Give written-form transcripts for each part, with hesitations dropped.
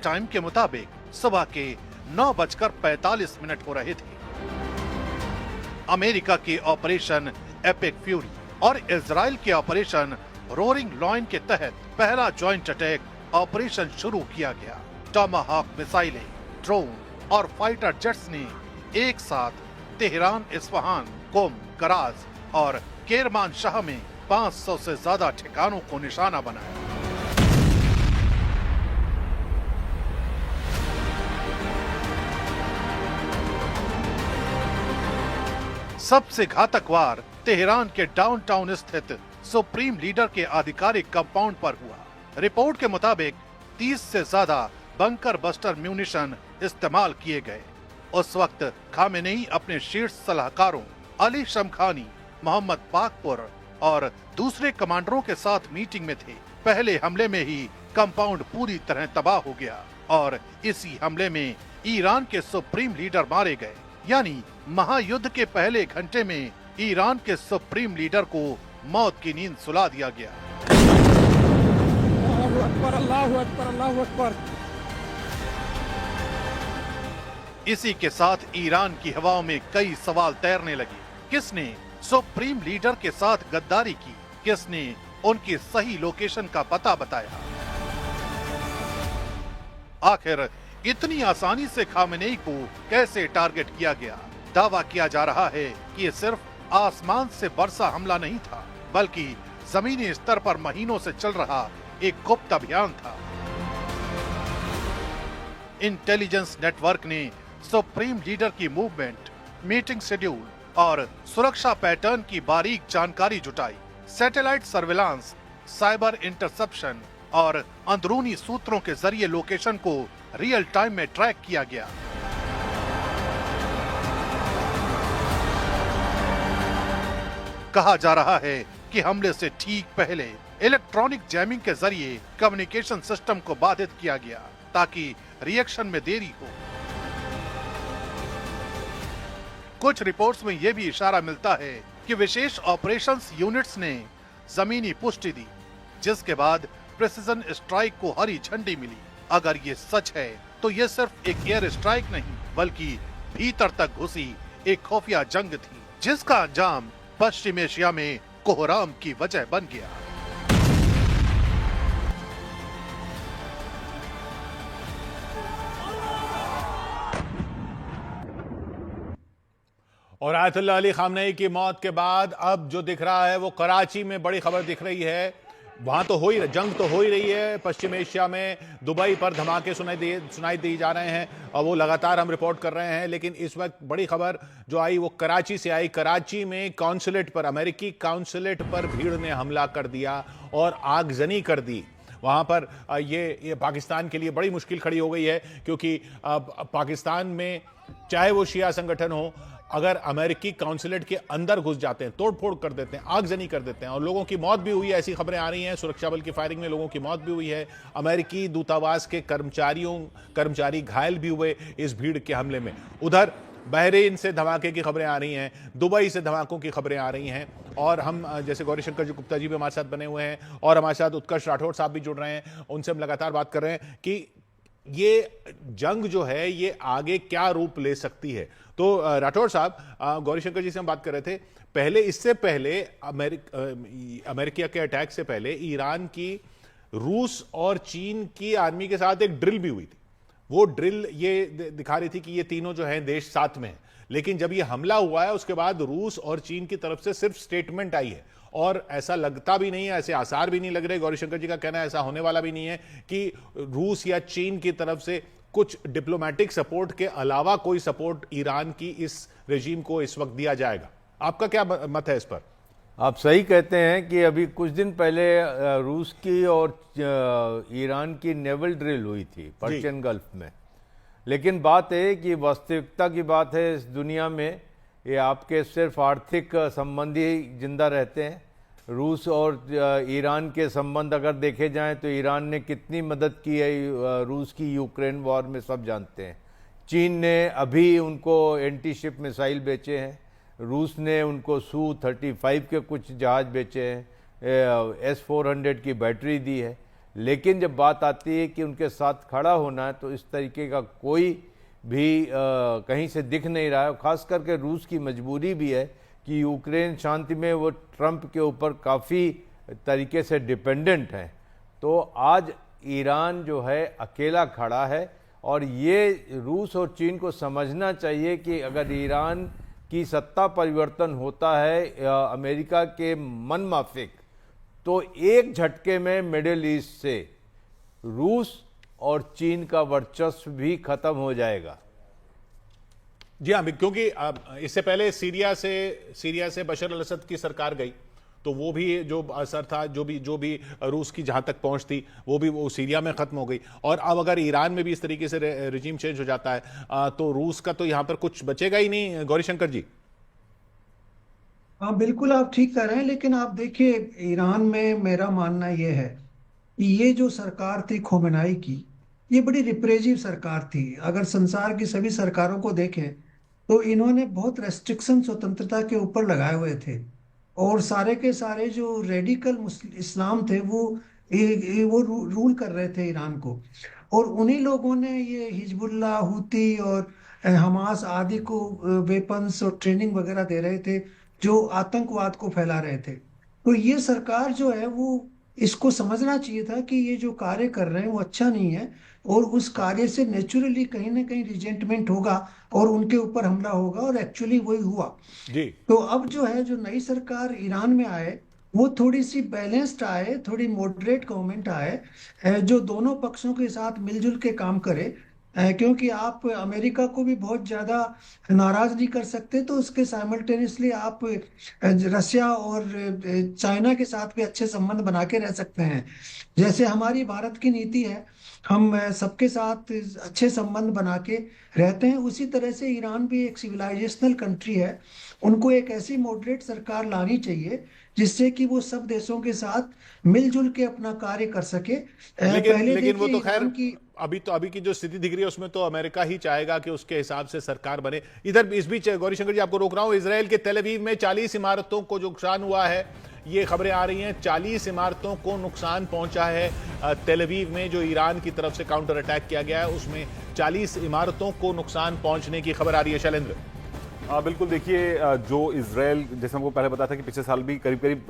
Time के मुताबिक सुबह के 9:45 हो रहे थे। अमेरिका के ऑपरेशन एपिक फ्यूरी और इजराइल के ऑपरेशन रोरिंग लॉयन के तहत पहला जॉइंट अटैक ऑपरेशन शुरू किया गया। टॉमाहॉक मिसाइलें, ड्रोन और फाइटर जेट्स ने एक साथ तेहरान, इस्फहान, कोम, कराज और केरमान शाह में 500 से ज्यादा ठिकानों को निशाना बनाया। सबसे घातक वार तेहरान के डाउनटाउन स्थित सुप्रीम लीडर के आधिकारिक कंपाउंड पर हुआ। रिपोर्ट के मुताबिक 30 से ज्यादा बंकर बस्टर म्यूनिशन इस्तेमाल किए गए। उस वक्त खामेनेई अपने शीर्ष सलाहकारों अली शमखानी, मोहम्मद पाकपुर और दूसरे कमांडरों के साथ मीटिंग में थे। पहले हमले में ही कंपाउंड पूरी तरह तबाह हो गया और इसी हमले में ईरान के सुप्रीम लीडर मारे गए। यानी महायुद्ध के पहले घंटे में ईरान के सुप्रीम लीडर को मौत की नींद सुला दिया गया। अल्लाहु अकबर, अल्लाहु अकबर, अल्लाहु अकबर। इसी के साथ ईरान की हवाओं में कई सवाल तैरने लगे। किसने सुप्रीम लीडर के साथ गद्दारी की? किसने उनकी सही लोकेशन का पता बताया? आखिर इतनी आसानी से खामेनेई को कैसे टारगेट किया गया? दावा किया जा रहा है कि ये सिर्फ आसमान से बरसा हमला नहीं था, बल्कि जमीनी स्तर पर महीनों से चल रहा एक गुप्त अभियान था। इंटेलिजेंस नेटवर्क ने सुप्रीम लीडर की मूवमेंट, मीटिंग शेड्यूल और सुरक्षा पैटर्न की बारीक जानकारी जुटाई। सैटेलाइट सर्विलांस, साइबर इंटरसेप्शन और अंदरूनी सूत्रों के जरिए लोकेशन को रियल टाइम में ट्रैक किया गया। कहा जा रहा है कि हमले से ठीक पहले इलेक्ट्रॉनिक जैमिंग के जरिए कम्युनिकेशन सिस्टम को बाधित किया गया ताकि रिएक्शन में देरी हो। कुछ रिपोर्ट्स में यह भी इशारा मिलता है कि विशेष ऑपरेशंस यूनिट्स ने जमीनी पुष्टि दी, जिसके बाद प्रिसिजन स्ट्राइक को हरी झंडी मिली। अगर ये सच है तो ये सिर्फ एक एयर स्ट्राइक नहीं, बल्कि भीतर तक घुसी एक खुफिया जंग थी, जिसका अंजाम पश्चिम एशिया में कोहराम की वजह बन गया। और आयतुल्लाह अली खामनेई की मौत के बाद अब जो दिख रहा है वो कराची में बड़ी खबर दिख रही है। वहां तो जंग तो हो ही रही है। पश्चिम एशिया में दुबई पर धमाके सुनाई दी जा रहे हैं और वो लगातार हम रिपोर्ट कर रहे हैं। लेकिन इस वक्त बड़ी खबर जो आई वो कराची से आई। कराची में कॉन्सुलेट पर, अमेरिकी कॉन्सुलेट पर भीड़ ने हमला कर दिया और आगजनी कर दी। वहां पर ये पाकिस्तान के लिए बड़ी मुश्किल खड़ी हो गई है, क्योंकि पाकिस्तान में चाहे वो शिया संगठन हो, अगर अमेरिकी काउंसुलेट के अंदर घुस जाते हैं, तोड़फोड़ कर देते हैं, आगजनी कर देते हैं और लोगों की मौत भी हुई है, ऐसी खबरें आ रही हैं। सुरक्षा बल की फायरिंग में लोगों की मौत भी हुई है। अमेरिकी दूतावास के कर्मचारी घायल भी हुए इस भीड़ के हमले में। उधर बहरीन से धमाके की खबरें आ रही हैं, दुबई से धमाकों की खबरें आ रही हैं। और हम जैसे गौरीशंकर जी गुप्ता जी भी हमारे साथ बने हुए हैं और हमारे साथ उत्कर्ष राठौड़ साहब भी जुड़ रहे हैं, उनसे हम लगातार बात कर रहे हैं कि ये जंग जो है ये आगे क्या रूप ले सकती है। तो राठौड़ साहब, गौरीशंकर जी से हम बात कर रहे थे, इससे पहले अमेरिका के अटैक से पहले ईरान की रूस और चीन की आर्मी के साथ एक ड्रिल भी हुई थी। वो ड्रिल ये दिखा रही थी कि ये तीनों जो हैं देश साथ में हैं। लेकिन जब ये हमला हुआ है उसके बाद रूस और चीन की तरफ से सिर्फ स्टेटमेंट आई है और ऐसा लगता भी नहीं है, ऐसे आसार भी नहीं लग रहे, गौरीशंकर जी का कहना है ऐसा होने वाला भी नहीं है कि रूस या चीन की तरफ से कुछ डिप्लोमेटिक सपोर्ट के अलावा कोई सपोर्ट ईरान की इस रेजीम को इस वक्त दिया जाएगा। आपका क्या मत है इस पर? आप सही कहते हैं कि अभी कुछ दिन पहले रूस की और ईरान की नेवल ड्रिल हुई थी पर्शियन गल्फ में। लेकिन बात है कि वास्तविकता की बात है, इस दुनिया में ये आपके सिर्फ आर्थिक संबंधी जिंदा रहते हैं। रूस और ईरान के संबंध अगर देखे जाएं तो ईरान ने कितनी मदद की है रूस की यूक्रेन वॉर में, सब जानते हैं। चीन ने अभी उनको एंटी शिप मिसाइल बेचे हैं, रूस ने उनको Su-35 के कुछ जहाज बेचे हैं, S-400 की बैटरी दी है। लेकिन जब बात आती है कि उनके साथ खड़ा होना है तो इस तरीके का कोई भी कहीं से दिख नहीं रहा है। खास करके रूस की मजबूरी भी है कि यूक्रेन शांति में वो ट्रंप के ऊपर काफ़ी तरीके से डिपेंडेंट है। तो आज ईरान जो है अकेला खड़ा है और ये रूस और चीन को समझना चाहिए कि अगर ईरान की सत्ता परिवर्तन होता है अमेरिका के मन माफिक, तो एक झटके में मिडिल ईस्ट से रूस और चीन का वर्चस्व भी खत्म हो जाएगा। जी हाँ, क्योंकि इससे पहले सीरिया से बशर अल असद की सरकार गई, तो वो भी जो असर था, जो भी रूस की जहां तक पहुंच थी, वो सीरिया में खत्म हो गई। और अब अगर ईरान में भी इस तरीके से रिजीम चेंज हो जाता है तो रूस का तो यहां पर कुछ बचेगा ही नहीं। गौरीशंकर जी। हाँ बिल्कुल, आप ठीक कह रहे हैं, लेकिन आप देखिए ईरान में मेरा मानना यह है कि ये जो सरकार थी खोमेनाई की, ये बड़ी रिप्रेसिव सरकार थी। अगर संसार की सभी सरकारों को देखें तो इन्होंने बहुत रेस्ट्रिक्शन स्वतंत्रता के ऊपर लगाए हुए थे, और सारे के सारे जो रेडिकल इस्लाम थे वो रूल कर रहे थे ईरान को। और उन्हीं लोगों ने ये हिजबुल्लाह, हूती और हमास आदि को वेपन्स और ट्रेनिंग वगैरह दे रहे थे, जो आतंकवाद को फैला रहे थे। तो ये सरकार जो है वो इसको समझना चाहिए था कि ये जो कार्य कर रहे हैं वो अच्छा नहीं है, और उस कार्य से नेचुरली कहीं ना कहीं रिजेंटमेंट होगा और उनके ऊपर हमला होगा, और एक्चुअली वही हुआ। जी। तो अब जो है, जो नई सरकार ईरान में आए वो थोड़ी सी बैलेंस्ड आए, थोड़ी मॉडरेट गवर्नमेंट आए, जो दोनों पक्षों के साथ मिलजुल के काम करे। क्योंकि आप अमेरिका को भी बहुत ज़्यादा नाराज नहीं कर सकते, तो उसके साइमल्टेनियसली आप रशिया और चाइना के साथ भी अच्छे संबंध बना के रह सकते हैं। जैसे हमारी भारत की नीति है, हम सबके साथ अच्छे संबंध बना के रहते हैं, उसी तरह से ईरान भी एक सिविलाइजेशनल कंट्री है। उनको एक ऐसी मॉडरेट सरकार लानी चाहिए जिससे कि वो सब देशों के साथ मिलजुल के अपना कार्य कर सके। लेकिन वो तो खैर अभी की जो स्थिति दिख रही है उसमें तो अमेरिका ही चाहेगा कि उसके हिसाब से सरकार बने। इधर इस बीच गौरीशंकर जी आपको रोक रहा हूं, इजराइल के तेल अवीव में 40 इमारतों को जो नुकसान हुआ है, ये खबरें आ रही हैं 40 इमारतों को नुकसान पहुंचा है तेल अवीव में, जो ईरान की तरफ से काउंटर अटैक किया गया है उसमें 40 इमारतों को नुकसान पहुंचने की खबर आ रही है। शैलेंद्र। बिल्कुल, देखिए जो इजराइल, जैसे हमको पहले बताया था कि पिछले साल भी करीब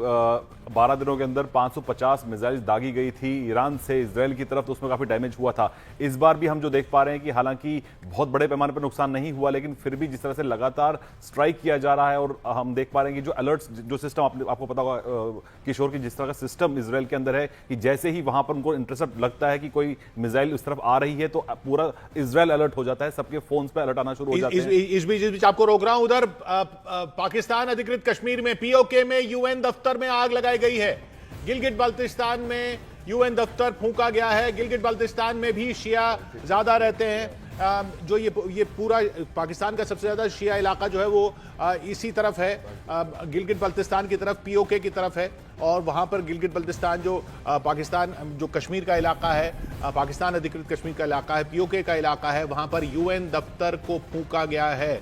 12 दिनों के अंदर 550 मिसाइल दागी गई थी ईरान से इजराइल की तरफ, तो उसमें काफ़ी डैमेज हुआ था। इस बार भी हम जो देख पा रहे हैं कि हालांकि बहुत बड़े पैमाने पर नुकसान नहीं हुआ, लेकिन फिर भी जिस तरह से लगातार स्ट्राइक किया जा रहा है, और हम देख पा रहे हैं कि जो अलर्ट्स, जो सिस्टम आपको पता होगा किशोर की, जिस तरह का सिस्टम इजराइल के अंदर है कि जैसे ही वहां पर उनको इंटरसेप्ट लगता है कि कोई मिसाइल इस तरफ आ रही है तो पूरा इजराइल अलर्ट हो जाता है, सबके फोन पर अलर्ट आना शुरू हो जाते हैं। इस बीच आपको रोक रहा हूं, उधर पाकिस्तान अधिकृत कश्मीर में पीओके में यूएन दफ्तर में आग लगाई गई है। गिलगिट बाल्टिस्तान में यूएन दफ्तर फूंका गया है। गिलगिट बाल्टिस्तान में भी शिया ज्यादा रहते हैं। जो ये पूरा पाकिस्तान का सबसे ज्यादा शिया इलाका जो है वो इसी तरफ है, गिलगिट बाल्टिस्तान की तरफ, पीओके की तरफ है। और वहां पर गिलगिट बाल्टिस्तान जो पाकिस्तान, जो कश्मीर का इलाका है, पाकिस्तान अधिकृत कश्मीर का इलाका है, पीओके का इलाका है, वहां पर यूएन दफ्तर को फूंका गया है।